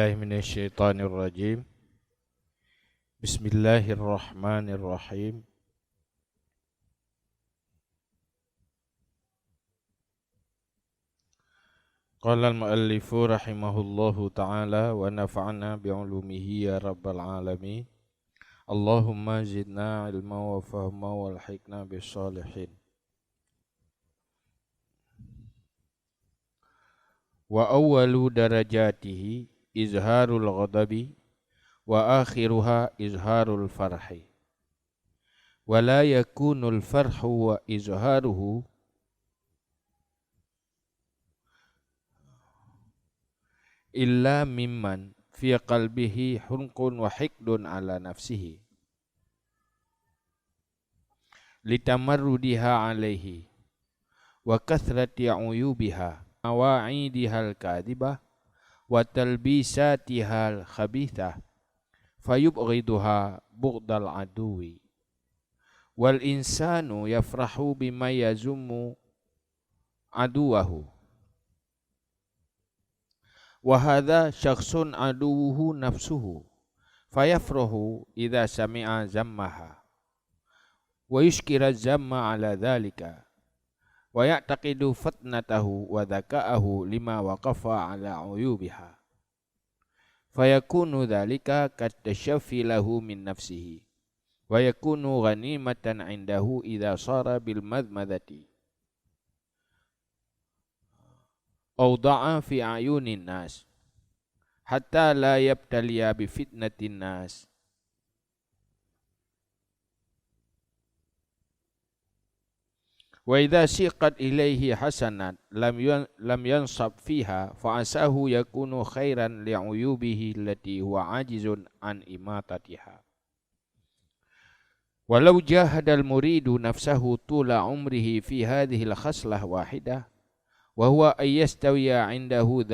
billahi minasyaitonir rajim. Bismillahirrahmanirrahim. Qala al-muallifu rahimahullahu ta'ala wa nafa'ana bi'ulumihi ya rabbal alamin. Allahumma zidna ilma wa fahma wal hikna bis-salihin. Wa awwalu darajatihi izharul ghadabi wa akhiruha izharul farhi. Wa la yakunul farhu wa izharuhu illa mimman fi qalbihi hunqun wa hiqdun ala nafsihi litamarrudiha alaihi wa kathrati uyubiha awa'idihal kadhibah wa talbisatihal khabithah fayubghiduha bughdal aduwi wal insanu yafrahu bima yazummu aduwahu wa hadha syakhsun aduwuhu nafsuhu fayafrahu idza sami'a zammaha wa yushkira zamma ala dhalika wa ya'taqidu fatnatahu wa dhaka'ahu lima waqafa ala uyubiha fayakunu dhalika katashaffi lahu min nafsihi wa yakunu ghanimatan 'indahu idza sara bil madmadati awda'a fi ayunin nas hatta la yabtaliya bi fitnatin nas wa idza siqat ilaihi hasanat lam yansab fiha fa asahu yakunu khairan li uyubihi allati huwa ajizun an imatatiha walau jahada al muridu nafsahu tula umrihi fi hadhihi al khaslah wahidah wa huwa ayyastawiya 'indahu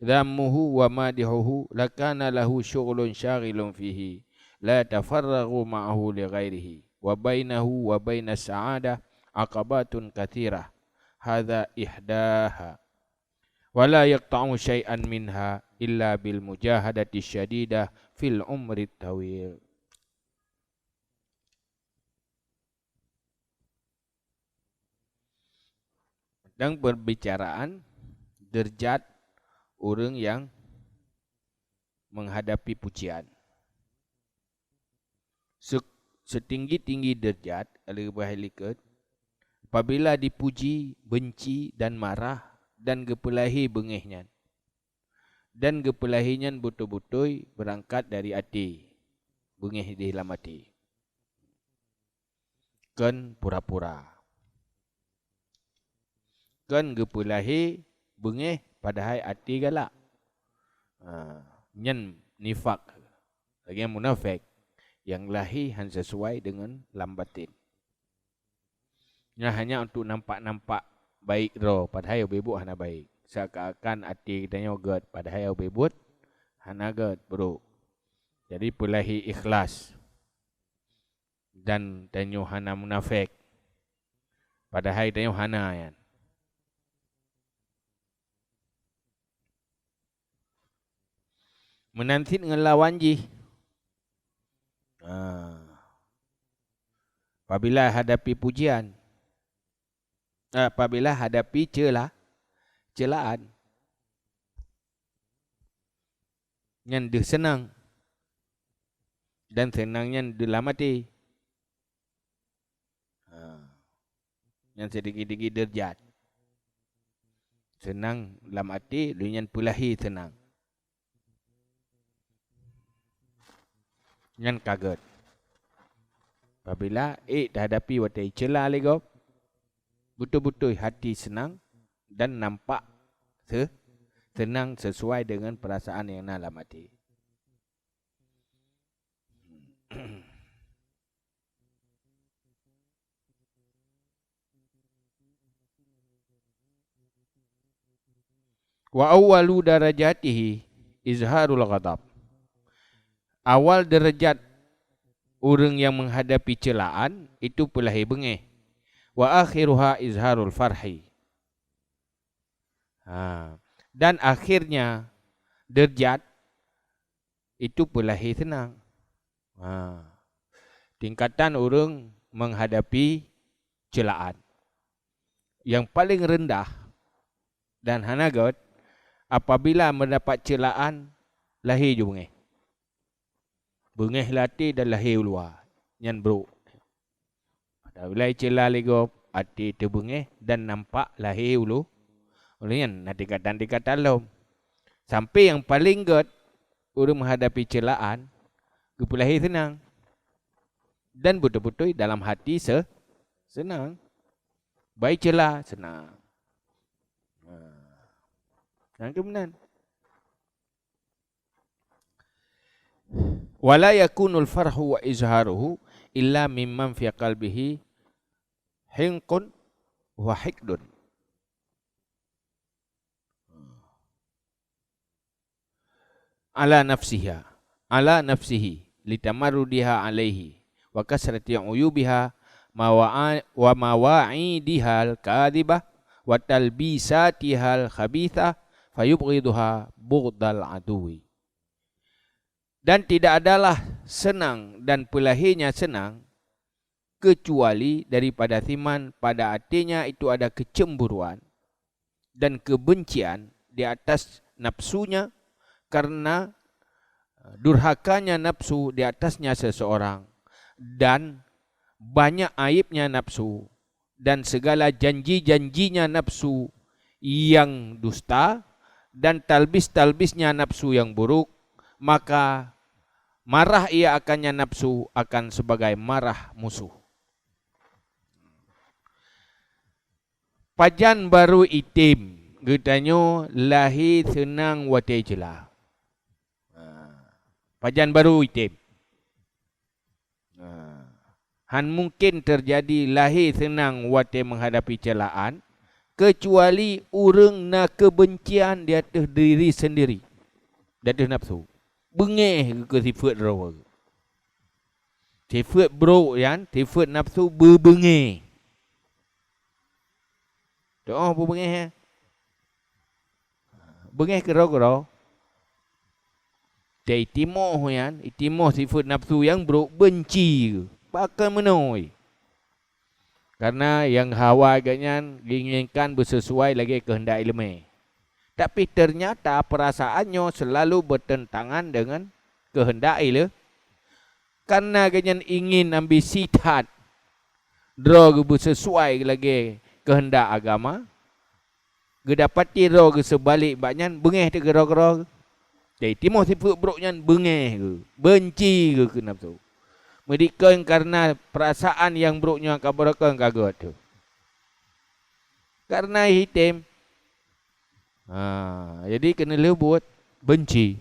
dhammuhu wa madihuhu lakana lahu syughlun syaghilun fihi la tafarraghu ma'ahu li ghairihi wa bainahu wa bainas sa'adah aqabatun katsirah hadza ihdaha wa la yaqta'u syai'an minha illa bil mujahadati syadidah fil umri tawil. Dan perbicaraan derajat orang yang menghadapi pujian. Setinggi-tinggi derajat apabila dipuji, benci dan marah dan gepelahi bengihnya. Dan gepelahinya betul-betul berangkat dari hati. Bengih di dalam hati. Kan pura-pura. Kan gepelahi bengih padahal hati galak. Nyen nifak. Lagi yang munafik. Yang lahir hanya sesuai dengan lambatin. Hanya untuk nampak-nampak baik roh. Padahal yang bebuk hanya baik. Seakan-akan hati kita yogat. Padahal yang bebuk hanya gad bro. Jadi pelahi ikhlas. Dan tanyo hanya munafik. Padahal tanyo hanya yan. Menanti dengan lawan ji. Apabila hadapi pujian. Apabila hadapi celaan. Yang dia senang. Dan senangnya dalam hati. Yang sedikit-sedikit derjat. Senang dalam hati, dengan pulahi senang. Yang kaget. Apabila dah hadapi watai celah lagi, betul-betul hati senang dan nampak senang sesuai dengan perasaan yang dalam hati. Wa awwalu darajatihi izharul ghadab. Awal derajat orang yang menghadapi celaan itu pelahi bengih. Wa akhiruha izharul farhi. Dan akhirnya derjat, itu pelahir senang. Tingkatan orang menghadapi celaan. Yang paling rendah dan hanagot, apabila mendapat celaan, lahir je bengih. Bengih latih dan lahir luar. Yang buruk. Bila celah legop, hati terbengih dan nampak lahir ulu. Olehnya nanti kata lom. Sampai yang paling good, orang menghadapi celaan, kepulahir senang. Dan betul-betul dalam hati senang. Baik celah, senang. Yang kemudian. Wala yakunul farhu wa izharuhu illa mimman fi qalbihi hinqun wa hikdun. Ala nafsihi litamarrudiha alaihi wa kasrati uyubiha wa mawa'idiha al-kadhibah wa talbisatiha al-khabithah fayubghiduha bughdal aduwi. Dan tidak adalah senang dan pelahirnya senang kecuali daripada thiman pada hatinya itu ada kecemburuan dan kebencian di atas nafsunya, karena durhakanya nafsu di atasnya seseorang dan banyak aibnya nafsu dan segala janji-janjinya nafsu yang dusta dan talbis-talbisnya nafsu yang buruk, maka marah ia akannya nafsu akan sebagai marah musuh. Pajan baru itim, getanyo lahir senang watai celah. Pajan baru itim. Han mungkin terjadi lahir senang watai menghadapi celaan, kecuali orang nak kebencian di atas diri sendiri, di atas nafsu. Bengih ke sifat rawa. Sifat buruk yang, sifat nafsu berbengih. Doa berbengih ya. Bengih ke rawa. Dia itimoh yang, itimoh sifat nafsu yang buruk, benci. Pakai menoi. Karena yang hawa agaknya diinginkan bersesuai lagi kehendak ilmu. Tapi ternyata perasaannya selalu bertentangan dengan kehendak ilmu. Karena agaknya ingin ambil sitat. Drog bersesuai lagi kehendak agama. Gedapati drog sebalik banyak bengih ke drog. Jadi timur sifat buruknya bengih ke. Benci ke nafsu. Mereka karena perasaan yang buruknya kabarkan kagut tu. Karena hitam. Jadi kena lebut benci.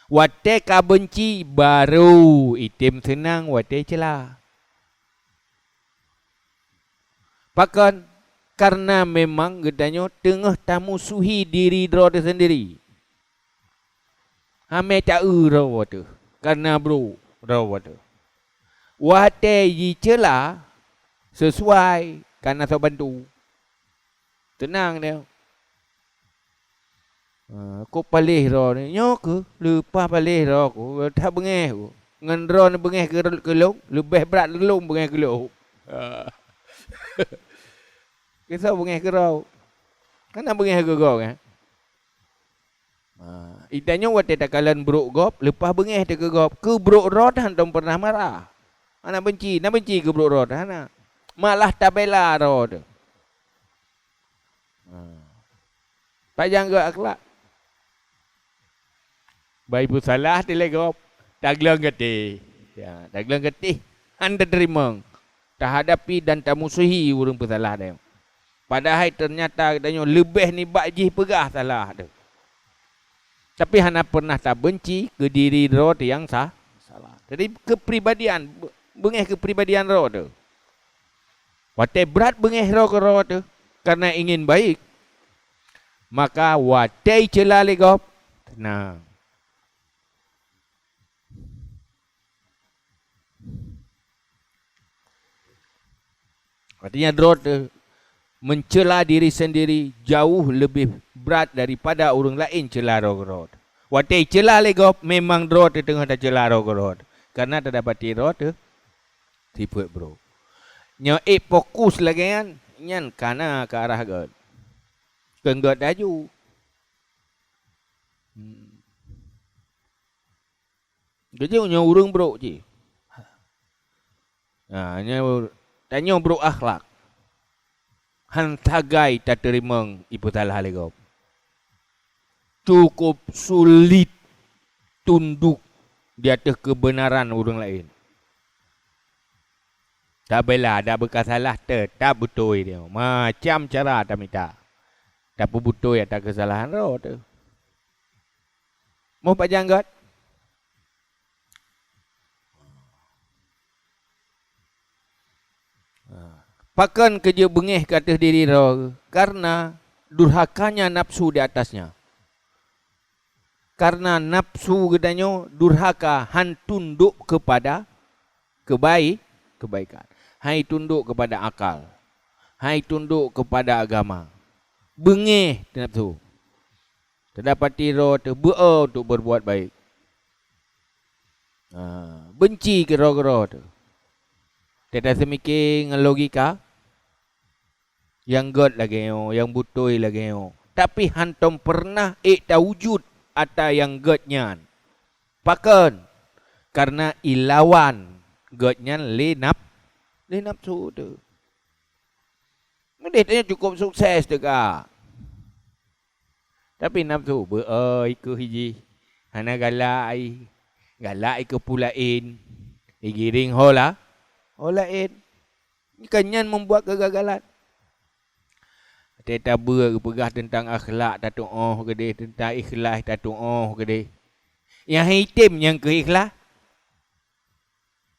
Watai ka benci baru hitam senang watai celah. Pakan karena memang gedanya tengah tamusuhi diri diri sendiri. Hame tak rawa tu. Karena bro rawa tu. Watai yi celah sesuai karena saya bantu. Tenang dia. Kau palih roh ni. Nyok ke? Lepas palih roh aku. Tak bengih aku. Ngan roh ni bengih ke long. Lebih berat long bengih ke long. Kisah bengih ke roh. Kenapa bengih ke roh kan? Itanya watai takalan buruk gop. Lepas bengih dia ke gop. Ke buruk roh dah tak pernah marah. Anak benci. Nak benci ke buruk roh dah nak. Malah tak bela roh tu. Panjang ke akhlak. Baik pun salah dia legop. Tak gelang getih. Ya, tak gelang getih. Anda terima. Tak hadapi dan tak musuhi orang bersalah dia. Padahal ternyata katanya lebih ni bakjih pegah salah dia. Tapi hana pernah tak benci ke diri roh yang salah. Jadi kepribadian. Bengih kepribadian roh tu. Watai berat bengih roh ke roh tu. Karena ingin baik. Maka watai celah legop. Tenang. Artinya roh tu mencela diri sendiri jauh lebih berat daripada orang lain cela roh. Watai cela lego memang roh di tengah dah cela roh. Karena tak dapat roh tu tipu bro. Nya fokus lagi kan nyan kana ke arah god. Kenggot daju. Kerja nya urang bro je. Ha nya tanya bro akhlak. Hantagai tak terima ibu talah lego. Cukup sulit tunduk di atas kebenaran orang lain. Tak bela, dah bekas salah, tetap betul dia. Macam cara tak minta. Tapi betul ya tak kesalahan roh tu. Mau pak janggot? Pakan kerja bengih ke atas diri roh. Karena durhakanya nafsu di atasnya. Karena nafsu gedanya durhaka han tunduk kepada kebaikan. Hai tunduk kepada akal. Hai tunduk kepada agama. Bengih nafsu. Terdapat tiro terbuat untuk berbuat baik. Benci ke roh-roh tu. Tidak semikir dengan logika. Yang god lagi yang butoi lagi Tapi hantom pernah tak wujud atau yang godnya. Pakan. Karena ilawan godnya le nafsu tu. Dia tanya cukup sukses dekat. Tapi nafsu ke hiji. Hana galai. Galai ke pulain. Giring hola. Holain. Kanyan membuat kegagalan. Teta berpegah tentang akhlak tatung gede. Tentang ikhlas tatung gede. Yang hitam yang ke ikhlas.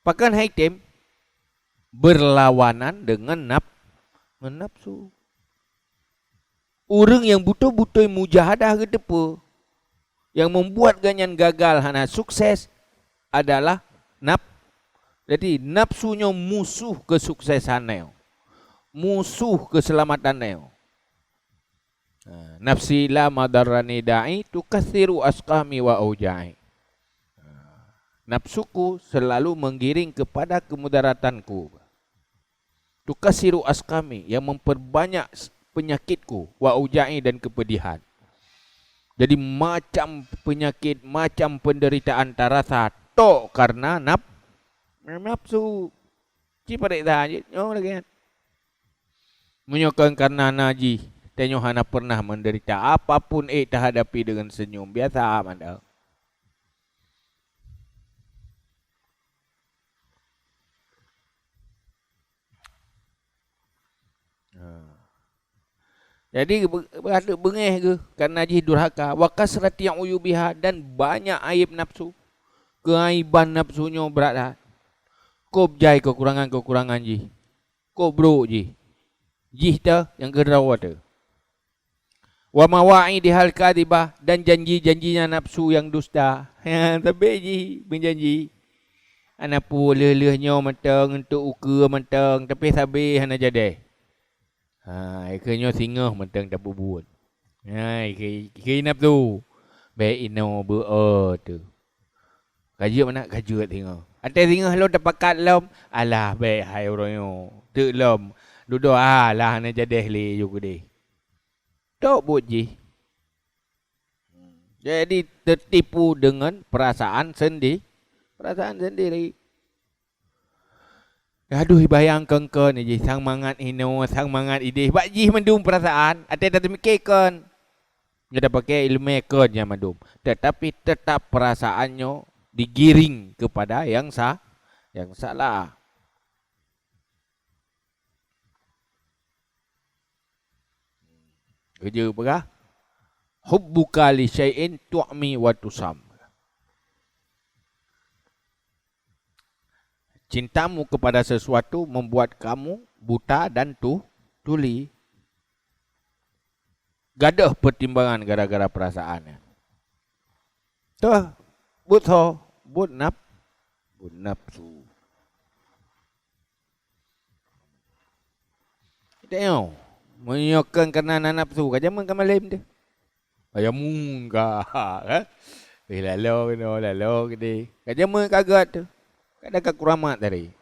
Pakan hitam. Berlawanan dengan nafsu. Orang yang betul-betul mujahadah ke depa, yang membuat ganyan gagal hana sukses adalah jadi nafsunya musuh kesuksesannya. Musuh keselamatannya. Nafsi la madarrani da'i tukathiru asqami wa auja'i. Nafsuku selalu menggiring kepada kemudaratanku. Tukasiru askami yang memperbanyak penyakitku wa ujai dan kepedihan. Jadi macam penyakit, macam penderitaan terasa tok karena nafsu. Ciparik dah je, lagi kan. Menyokong karena naji, tanya hana pernah menderita apapun tak hadapi dengan senyum biasa mandal. Jadi berada bengih ke kerana najis durhaka wa kasrati yang uyubiha dan banyak aib nafsu. Keaiban nafsunya berat. Kau berjaya kekurangan ji. Kau bro ji. Jih ta yang gerawa ta. Wa mawa'i dihal kadibah dan janji-janjinya nafsu yang dusta. Tapi ji berjanji. Anak pu lelehnya mentang untuk uka mentang tapi sabi hana jadi. Ikannya singa mentang tak buat. Ikan nafsu. Baik ino tu. Kaji mana kaji singa. Ada singa lo terpakat lom. Alah baik hai orangnya. Tu lom. Duduk lah hana jadi le juga deh. Tak buat je. Jadi tertipu dengan perasaan sendiri. Perasaan sendiri. Aduh bayangkan kan je sang mangat ino, sang mangat ide. Bak jih mendum perasaan. Ada tak mikirkan. Dia dah pakai ilmu kan yang mendum. Tetapi tetap perasaannya digiring kepada yang salah. Kerja apa? Hubbuka li syai'in tu'mi wa tusam. Cintamu kepada sesuatu membuat kamu buta dan tuli. Gadah pertimbangan gara-gara perasaannya. Tuh, but nafsu. Tengok, Menyokong kerana nafsu. Kaja mun kamalim tu. Kaja mun ka. Lalu gede. Kaja mun kagat tu. Kada kekuramat tadi.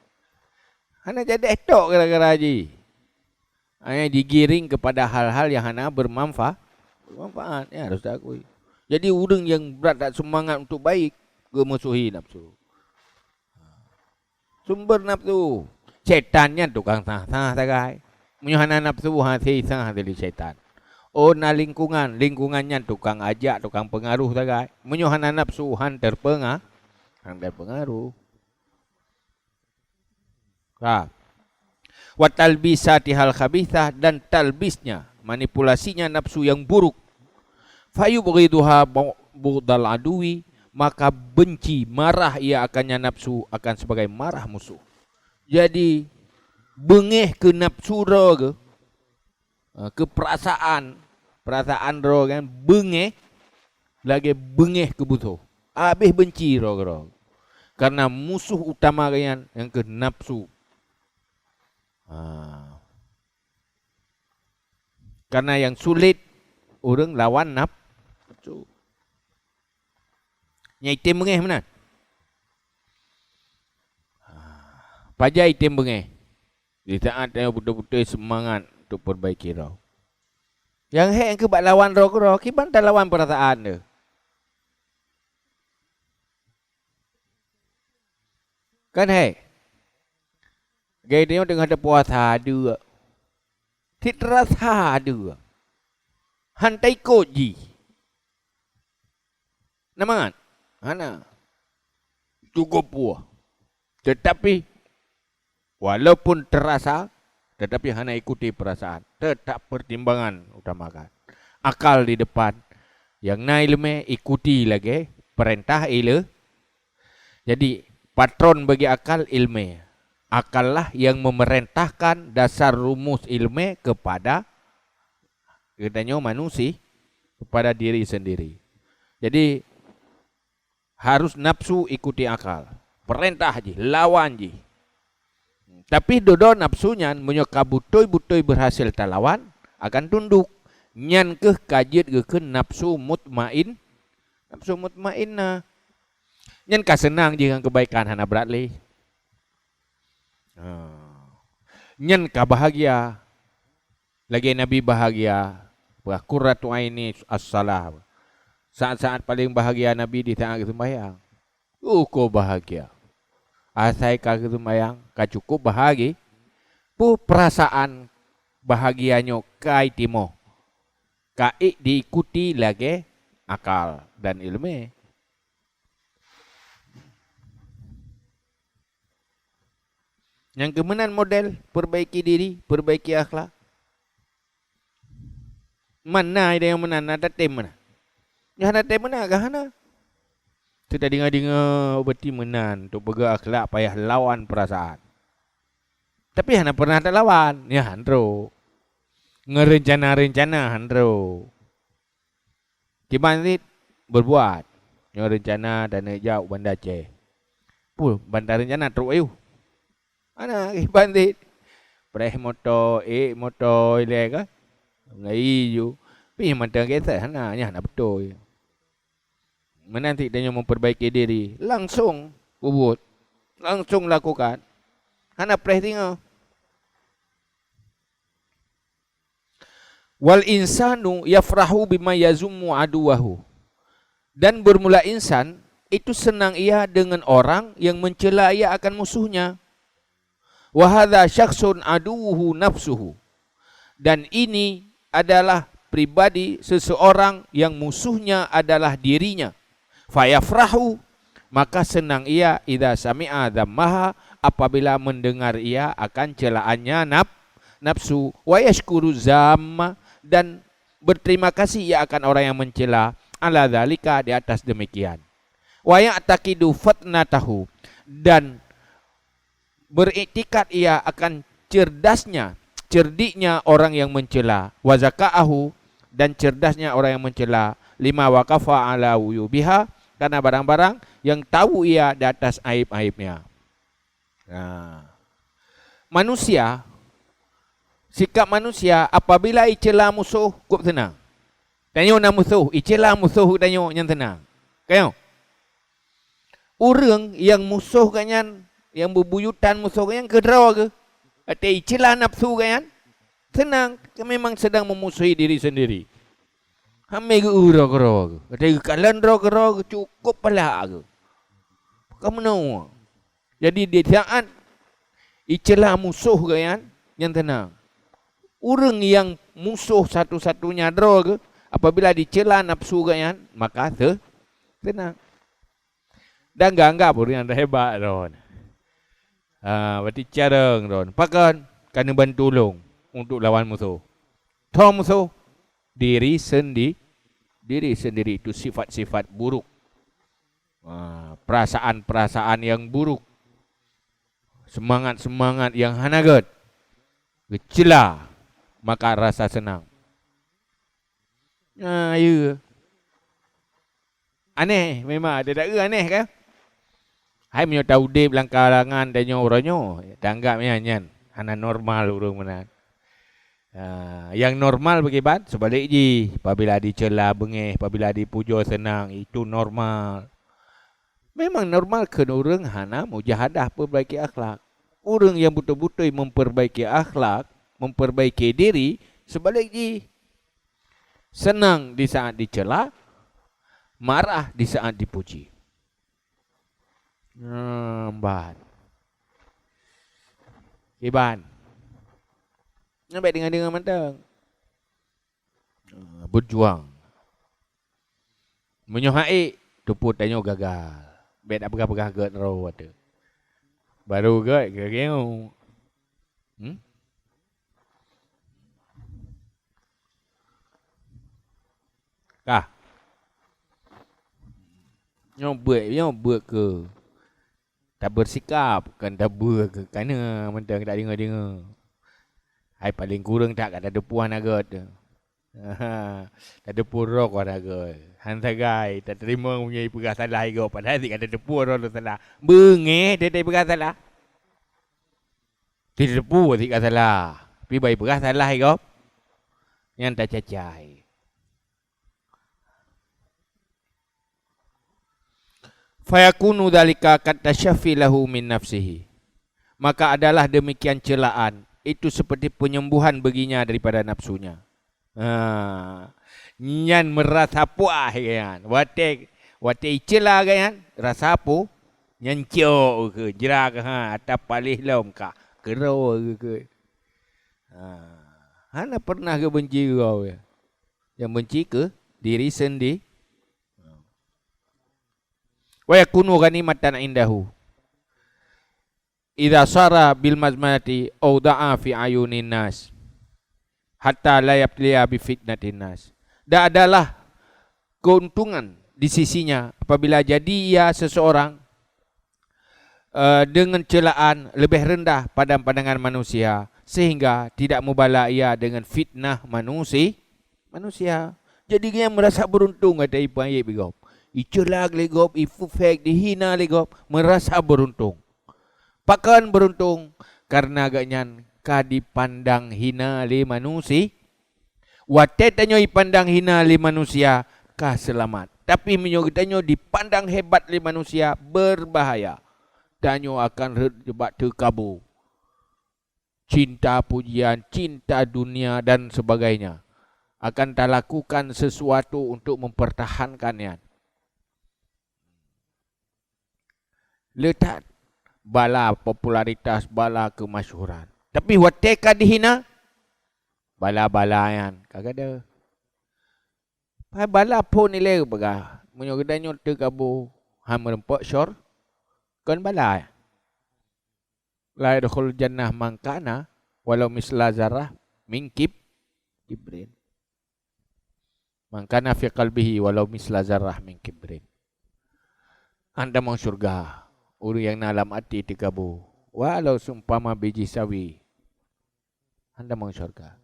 Hana jadi etok gara-gara haji. Hanya digiring kepada hal-hal yang hana bermanfaat. Bermanfaat. Ya harus diakui. Jadi orang yang berat tak semangat untuk baik. Gemusuhi nafsu. Sumber nafsu. Setannya tukang sah-sah tagai. Menyuhana nafsu hati sah dari setan. Ona lingkungan. Lingkungannya tukang ajak, tukang pengaruh tagai. Menyuhana nafsu han terpengaruh. Wa talbisati hal khabithah, dan talbisnya, manipulasinya nafsu yang buruk. Fayubghiduha bughdal aduwi, maka benci, marah ia akannya nafsu akan sebagai marah musuh. Jadi bengeh ke nafsu ro ke perasaan ro kan, bengeh lagi bengeh ke musuh. Habis benci ro. Karena musuh utama yang ke nafsu. Karena yang sulit orang lawan nafsu. Yang item bengeh mana? Pajak item bengeh. Di saat yang betul-betul semangat untuk perbaiki roh. Yang hek yang kebak lawan roh, kiban tak lawan perasaan dia. Kan hek? Gaya dia tengah ada puasa dua. Titrasa dua. Hantai koji. Namangan? Hana. Cukup puas. Tetapi walaupun terasa, tetapi hana ikuti perasaan. Tetap pertimbangan utamakan. Akal di depan. Yang na ilmu ikuti lagi perintah ilmu. Jadi patron bagi akal ilmu. Akallah yang memerintahkan dasar rumus ilmu kepada katanya manusia, kepada diri sendiri. Jadi harus nafsu ikuti akal. Perintah je, lawan je. Tapi dodo nafsunya menyokap butoi berhasil talawan akan tunduk. Nyan ke kajiat ke nafsu mutmain. Nafsu mutmainna. Nyan ka senang je dengan kebaikan hana berat leh. Nyan ka bahagia. Lagi Nabi bahagia. Qurratu aini as-salah. Saat-saat paling bahagia Nabi di tengah sembahyang. Kau bahagia. Asai ka sembahyang, ka cukup bahagia. Pu perasaan bahagianya kai timo. Kai diikuti lagi akal dan ilmu. Yang kemenan model perbaiki diri, perbaiki akhlak. Mana ada yang menan, ada tem mana? Yang ada tem mana kah hana? Kita dengar berarti menan untuk bergerak akhlak payah lawan perasaan. Tapi hana pernah tak lawan, ya handro. Ngerencana handro. Kibantit berbuat, ngerencana dan jauh bandar Aceh. Pul bandar rencana teruk ayu. Ana kibantit. Preh motor, motor ile ka? Ngai ju. Pi mata kereta hana betul. Menanti dia memperbaiki diri, langsung ubud, langsung lakukan. Hana preh tinggal. Wal insanu yafrahu bima yazummu aduwahu. Dan bermula insan itu senang ia dengan orang yang mencela ia akan musuhnya. Wa hadza syakhsun aduwuhu nafsuhu. Dan ini adalah pribadi seseorang yang musuhnya adalah dirinya. Fayafrahu, maka senang ia idza sami'a dzammaha, apabila mendengar ia akan celaannya nafsu. Wa yashkuru zamma, dan berterima kasih ia akan orang yang mencela ala dzalika, di atas demikian. Wa ya'taqidu fatnatahu, dan beriktikad ia akan cerdiknya orang yang mencela. Wa zakaahu, dan cerdasnya orang yang mencela. Lima waqafa ala wuyubiha, karena barang-barang yang tahu ia di atas aib-aibnya. Nah, manusia sikap manusia apabila icela musuh kup tenang. Tanya nak musuh, icela musuh tanya yang tenang. Kayo. Orang yang musuh kanyan, yang berbuyutan musuh kanyan kedera ke? Atau icela nafsu kanyan? Tenang, memang sedang memusuhi diri sendiri. Hamil ke ura-kera ke? Atau kalendra-kera ke? Cukup pala ke? Kamu tahu? Jadi di saat icela musuh kanyan, yang tenang. Orang yang musuh satu-satunya draw ke, apabila dicela nafsu kan, maka tenang. Dan anggap orang yang dah hebat ron. Berarti careng ron. Pakan kena bantu tolong untuk lawan musuh. Tahu musuh diri sendiri itu sifat-sifat buruk. Perasaan-perasaan yang buruk. Semangat-semangat yang hanagat. Kecela. Maka rasa senang. Ya. Aneh memang ada tak aneh kan? Hai menyo tahu dip langkarangan dan orangnya tanggap nyan. Hana normal urang mana. Yang normal bagaimana? Sebalik ji, apabila dicela bengeh, apabila dipuja senang, itu normal. Memang normal ke orang hana mujahadah perbaiki akhlak. Orang yang betul-betul memperbaiki akhlak, memperbaiki diri, sebalik ji. Senang di saat dicela, marah di saat dipuji. Ban. Iban. Nampak dengan mantang. Berjuang. Menyohai, tuput tanya gagal. Bet tak pegah-pegah get raw ada. Baru get kau. Kah? Nyobek ke? Tak bersikap, kan tak ber ke? Kerana mentang tak dengar-dengar. Hai paling kurang tak ada puan agak. Tak ada purok orang agak. Hantar gai, tak terima punya pegah salah agak. Padahal tak ada depu orang salah. Bengeh dia tak pegah salah. Tidak depu tak salah. Tapi baik pegah salah agak. Yang tak cacai. Fayakunu dzalika katasyafi lahu min nafsihi. Maka adalah demikian celaan. Itu seperti penyembuhan baginya daripada nafsunya. Nyan merasa puas kan. Wate cela kan. Rasa apa? Nyan ciok ke. Jerak ke. Atau palih lom ka. Kerau ke. Hana pernah ke benci kau ya? Yang benci ke diri sendiri. Wa yakunu ghanimatan indahu idza sara bil mazmati aw da'a fi ayunin nas hatta la yabtliya bi fitnatin nas. Dan adalah keuntungan di sisinya apabila jadi ia seseorang dengan celaan lebih rendah pada pandangan manusia sehingga tidak mubala ia dengan fitnah manusia. Jadi dia merasa beruntung ada ipai begop. Icelag legop, ifufek, dihina legop, merasa beruntung. Pakan beruntung karena agaknya dipandang hina li manusia. Watetanyo ipandang hina li manusia, kah selamat. Tapi menyogitanyo dipandang hebat li manusia, berbahaya. Tanyo akan terjebak terkabur. Cinta pujian, cinta dunia dan sebagainya. Akan tak lakukan sesuatu untuk mempertahankannya. Letak bala popularitas, bala kemasyhuran. Tapi wateka dihina, bala-balayan. Kagak ada. Bala pun nilai bagah. Menyogidanyo terkabur. Merempok syur. Kan bala. La yadkhul jannah mangkana. Walau misla zarah. Min kibrin. Mangkana fi qalbihi. Walau misla zarah min kibrin. Anda mau syurga. Orang yang dalam hati terkabur. Walau sumpama biji sawi. Anda mau syurga.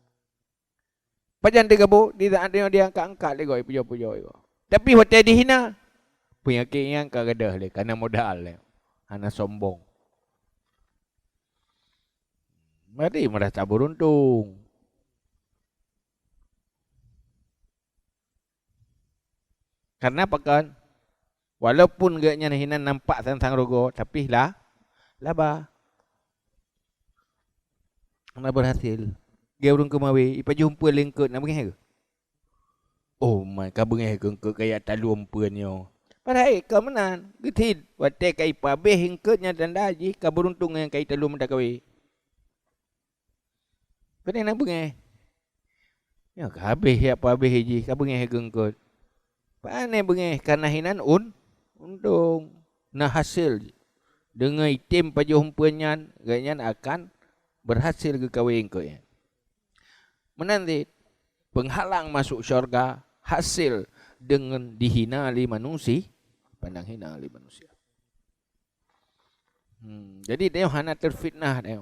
Pajan terkabur. Dia angkat-angkat lagi. Puja-puja. Tapi waktu dihina. Penyakit yang kagadah le. Kerana modal le. Hana sombong. Mari merasa beruntung. Karena apa kan? Walaupun gaknya hinan nampak tentang rogo, tapi laba. Nak berhasil. Dia urung kemawi, ipa jumpa lengkut nak bengih ke? Oh my, ka bengih ke kayak talum puanyo. Padahal kau menan, getid, wate kai pa beh hingkutnya dan daji, ka beruntung yang kai talum dak kawi. Kau nak bengih? Ya ka habis ya pa beh ji, ka bengih gengkut. Pane bengih karena hinan untung nah hasil dengan itim paju humpuannya ganyan akan berhasil ke kawin ko ya. Menanti penghalang masuk syurga hasil dengan dihina oleh manusia, pandang hina oleh manusia. Jadi dia hana terfitnah dia.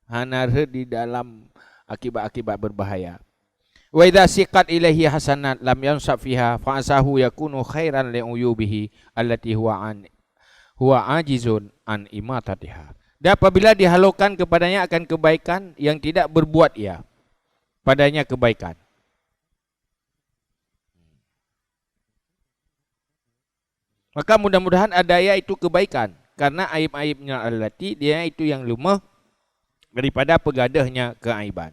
Hana di dalam akibat-akibat berbahaya. Wa idza siqat ilaihi hasanat lam yansab fiha fa asahu yakunu khairan li uyubihi allati huwa ajizun an imatatiha. Dan apabila dihalukan kepadanya akan kebaikan yang tidak berbuat ia padanya kebaikan. Maka mudah-mudahan adanya itu kebaikan karena aib-aibnya allati dia itu yang lemah daripada pegadahnya keaiban.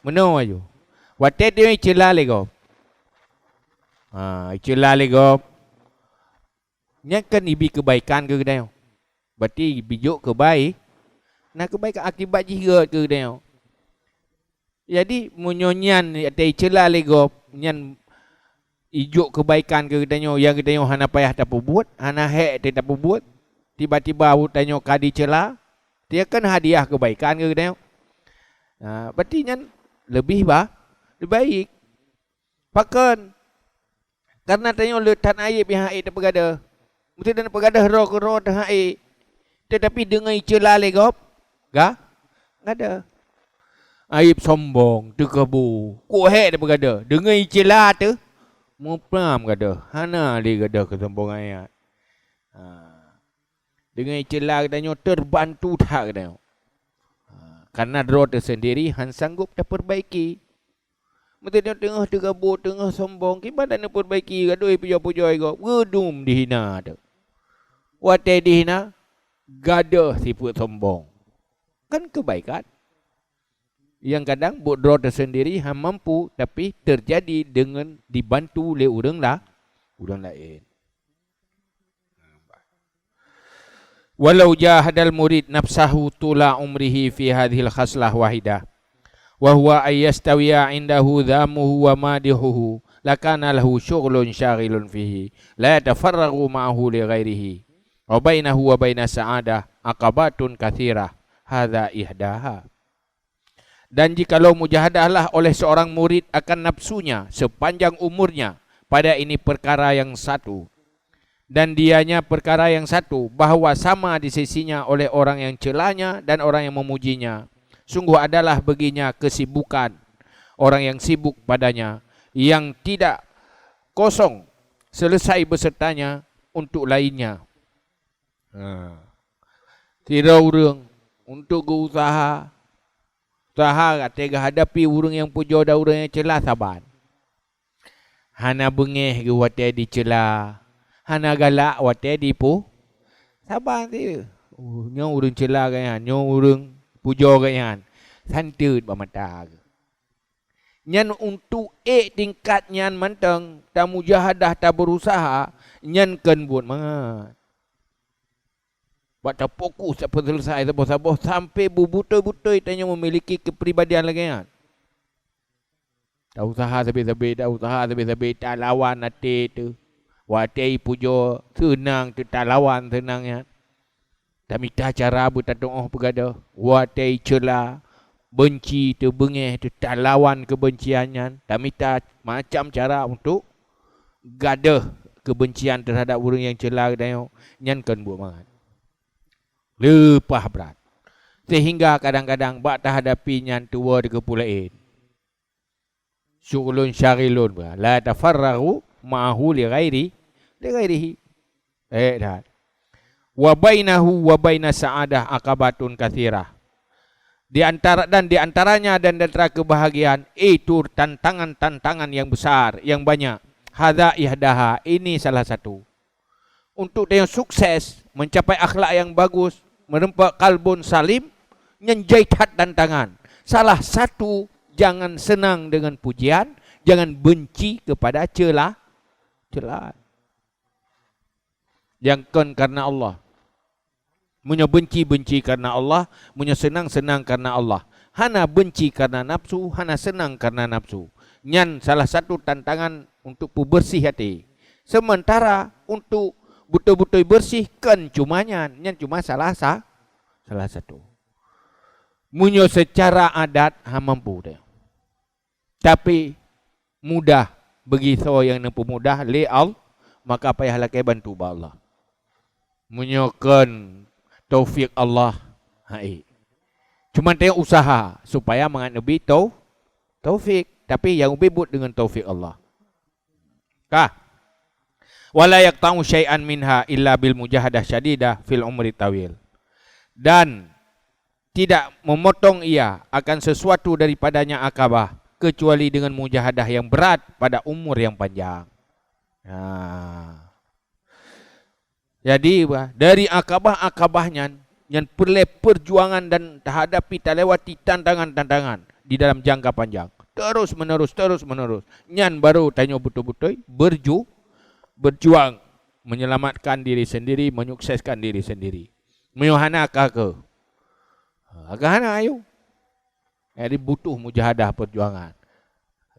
Menau ayo. Wate dia celah lego. Celah lego. Nya kan ibi kebaikan ke kedai. Berarti bijuk kebaik. Nak kebaikan akibat jirat ke kedai. Jadi munyonyan ate celah lego nyan ijuk kebaikan ke kedai yang kedai hana payah tak buat, hana hek tak buat. Tiba-tiba utanyo kadi celah, dia kan hadiah kebaikan ke kedai. Berarti nyan lebih baik. Pakan karena tanya letan aib yang aib terpegada. Mesti dan pegada roh ke roh dah aib. Tetapi dengan celah legop, enggak ada. Aib sombong, terkebu. Kuat terpegada. Dengan celah tu mupram kata. Hana dia kata kesombongan ayat. Dengan celah katanya terbantu tak katanya. Karena roh tersendiri han sanggup dah perbaiki. Mesti dia tengah tergabut, tengah sombong. Gimana nak perbaiki? Gadoi puja-puja ego. Gedum dihina tu. Wate dihina, gadah sifat sombong. Kan kebaikan. Yang kadang buat roh tersendiri han mampu tapi terjadi dengan dibantu oleh orang lain. Walau jahadal murid nafsahu tula umrihi fi hadhil khaslah wahidah wa huwa ayyastawiya indahu dhamuhu wa madihuhu lakana lahu syughlun syaghilun fihi la yatafarraghu ma'ahu li ghairihi wa bainahu wa bainas sa'adah aqabatun katsirah hadza ihdaha. Dan jikalau mujahadahlah oleh seorang murid akan nafsunya sepanjang umurnya pada ini perkara yang satu, dan dianya perkara yang satu, bahawa sama di sisinya oleh orang yang celanya dan orang yang memujinya. Sungguh adalah baginya kesibukan orang yang sibuk padanya, yang tidak kosong selesai besertanya untuk lainnya. Tidak urang untuk usaha tega hadapi urang yang puja dan urang yang celah saban. Hana bengeh ke wate dicela. Hana galak wate dipu sabar dia. Nyo urang celah kan, nyo urang puja kan. Santut bermata. Nyan untuk tingkat nyan manteng, tak mujahadah tak berusaha, nyan kan buat mangat. Buat tak fokus tak selesai sabar sampai bubutai-butai tanya memiliki kepribadian lagi kan. Tak usaha sabit-sabit, tak lawan hati tu. Watai pujo senang tu tak lawan senangnya. Tak minta cara buat doa pegada. Watai celah benci tu bengeh tu tak lawan kebenciannya. Tak minta macam cara untuk gadah kebencian terhadap orang yang celah dan nyankan buat mangat. Lepah berat. Sehingga kadang-kadang bak tak hadapi nyan tua de kepulain. Syughlun syaghilun la tafarragu ma'ahu li ghairihi dah. Wa bainahu wa bainas sa'adah aqabatun katsirah. Di antaranya dan antara kebahagiaan itu tantangan yang besar, yang banyak. Hadza ihdaha, ini salah satu. Untuk dia sukses, mencapai akhlak yang bagus, merempak kalbun salim, nyenjai hat dan tangan. Salah satu, jangan senang dengan pujian, jangan benci kepada celah. Yang karena Allah. Munya benci karena Allah, munya senang karena Allah. Hana benci karena nafsu, hana senang karena nafsu. Nyan salah satu tantangan untuk bersih hati. Sementara untuk betul-betul bersih kan cuma nyan cuma salah satu. Munyo secara adat mampu dia. Tapi mudah begitu yang nempuh mudah li Allah, maka payahlah kai bantu ba Allah. Munyokan taufik Allah. Hai. Cuma dia usaha supaya menghadapi taufik, tapi yang ubibut dengan taufik Allah. Kah? Wala yaqta'u syai'an minha illa bil mujahadah syadidah fil umri tawil. Dan tidak memotong ia akan sesuatu daripadanya akabah kecuali dengan mujahadah yang berat pada umur yang panjang. Jadi dari akabahnya yang perlu perjuangan dan hadapi lewati tantangan-tantangan di dalam jangka panjang. Terus menerus. Nyan baru tanya betul-betul berjuang menyelamatkan diri sendiri, menyukseskan diri sendiri. Meyuhana ke. Agahana ayo. Jadi butuh mujahadah perjuangan.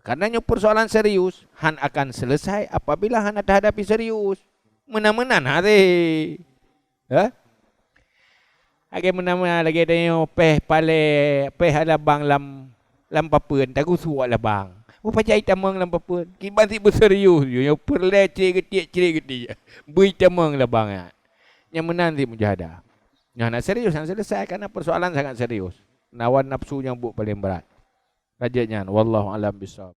Karenanya persoalan serius han akan selesai apabila han ada hadapi serius. Menan hari. Age menama lagi tanya peh alabang lam papeun tagu suak labang. Pajai tamang lam papeun. Kiban si berserius yo yang perlece getik. Bui tamang labang. Yang menan si mujahadah. Yang nak serius yang selesai karena persoalan sangat serius. Nawan nafsu yang buk paling berat. Rajanya wallahu alam bisawab.